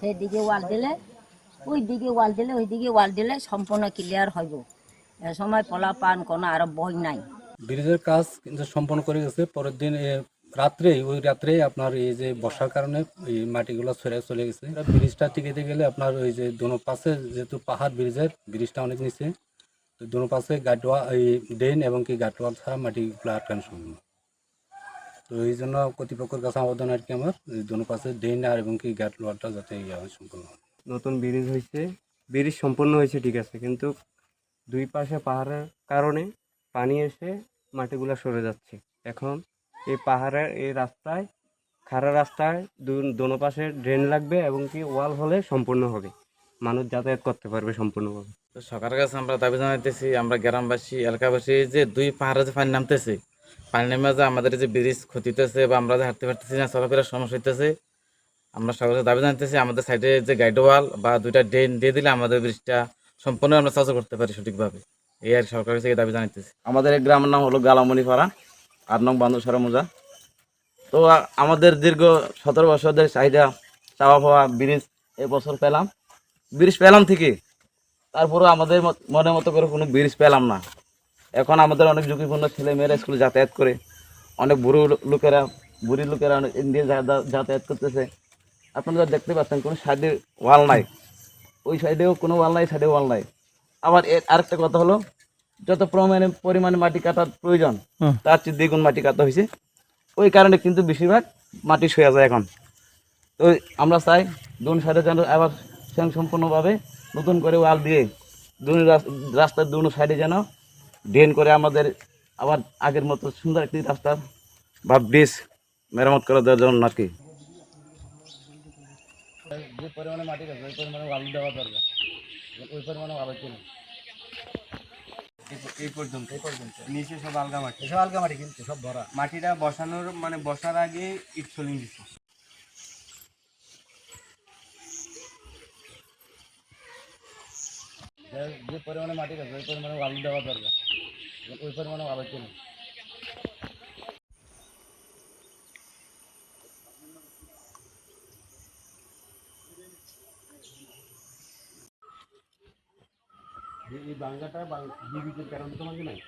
সেদিকে ওয়াল দিলে ওই দিকে ওয়াল দিলে ওই দিকে ওয়াল দিলে সম্পূর্ণ ক্লিয়ার হইব। এ সময় পলা পান কোনো আর বই নাই। ব্রিজের কাজ কিন্তু সম্পন্ন করে গেছে। পরের দিন ওই রাত্রেই আপনার এই যে বর্ষার কারণে এই মাটিগুলো সরে চলে গেছে। ব্রিজটা টিকাতে গেলে আপনার ওই যে দোনো পাশে যেহেতু পাহাড় ব্রিজটা অনেক নিচে, তো দোনো পাশে গাটওয়াল এই ড্রেন এবং কি গাটওয়াল ছাড়া মাটিগুলো আটকানো সম্ভব। তো এই জন্য কর্তৃপক্ষের কাছে আবেদন আর কি আমার দোনো পাশে ড্রেন আর এবং কি গাটওয়ালটা যাতে সম্পূর্ণ হয়। নতুন ব্রিজ হয়েছে, ব্রিজ সম্পূর্ণ হয়েছে ঠিক আছে, কিন্তু দুই পাশে পাহাড়ের কারণে পানি এসে মাটিগুলো সরে যাচ্ছে। এখন এই পাহাড়ের এই রাস্তায় খাড়া রাস্তায় দোনো পাশে ড্রেন লাগবে এবং কি ওয়াল হলে সম্পূর্ণ হবে, মানুষ যাতায়াত করতে পারবে সম্পূর্ণভাবে। তো সরকারের কাছে আমরা দাবি জানাইতেছি, আমরা গ্রামবাসী এলাকাবাসী যে দুই পাহাড়ে যে পানি নামতেছে, পানি নেমে যে আমাদের যে ব্রিজ ক্ষতিতেছে বা আমরা যে হাঁটতে পারতেছি না, চলাফেরার সমস্যা হইতেছে, আমরা সরকারের দাবি জানাইতেছি আমাদের সাইডে যে গাইড ওয়াল বা দুইটা ড্রেন দিয়ে দিলে আমাদের ব্রিজটা সম্পূর্ণ আমরা চলাচল করতে পারি সঠিকভাবে। এই আর সরকারের থেকে দাবি জানাইতেছি। আমাদের এই গ্রামের নাম হলো গালামণিপাড়া, ৮ নং বান্দরসরা মোজা। তো আমাদের দীর্ঘ 17 বছরের চাহিদা চাওয়া পাওয়া ব্রিজ এবছর পেলাম। ব্রিজ পেলাম ঠিকই, তারপরেও আমাদের মনের মতো করে কোনো ব্রিজ পেলাম না। এখন আমাদের অনেক ঝুঁকিপূর্ণ ছেলে মেয়েরা স্কুলে যাতায়াত করে, অনেক বুড়ি লোকেরা অনেক দিয়ে যাতায়াত করতেছে। আপনারা দেখতে পাচ্ছেন কোনো সাইডে ওয়াল নাই, ওই সাইডেও কোনো ওয়াল নাই, সাইডে ওয়াল নাই। আবার আরেকটা কথা হলো, যত পরিমাণে মাটি কাটার প্রয়োজন তার চেয়ে দ্বিগুণ মাটি কাটা হয়েছে। ওই কারণে কিন্তু বেশিরভাগ মাটি সয়ে যায় এখন। তো আমরা চাই দুন সাইডে যেন আবার সম্পূর্ণভাবে নতুন করে ওয়াল দিয়ে রাস্তার দুনো সাইডে যেন ড্রেন করে আমাদের আবার আগের মতো সুন্দর একটি রাস্তা বা ব্রিজ মেরামত করে দেওয়ার জন্য আর কি। যে পরিমাণে মাটি আছে ওই পরিমাণে ওয়াল দেওয়া দরকার, ওই পরিমাণে ওয়াল হচ্ছে না। এই পর্যন্ত নিচে সব আলগা মাটি কিন্তু সব ভরা মাটিটা বসানোর মানে বসার আগে ইট সোলিং দিচ্ছে। যে পরিমাণে মাটি আছে ওই পরিমাণে ওয়াল দেওয়া দরকার, ওই পরিমাণে ওয়াল হচ্ছে না। এই বাঙ্গাটা বিবিটির কারণে তোমাকে নাই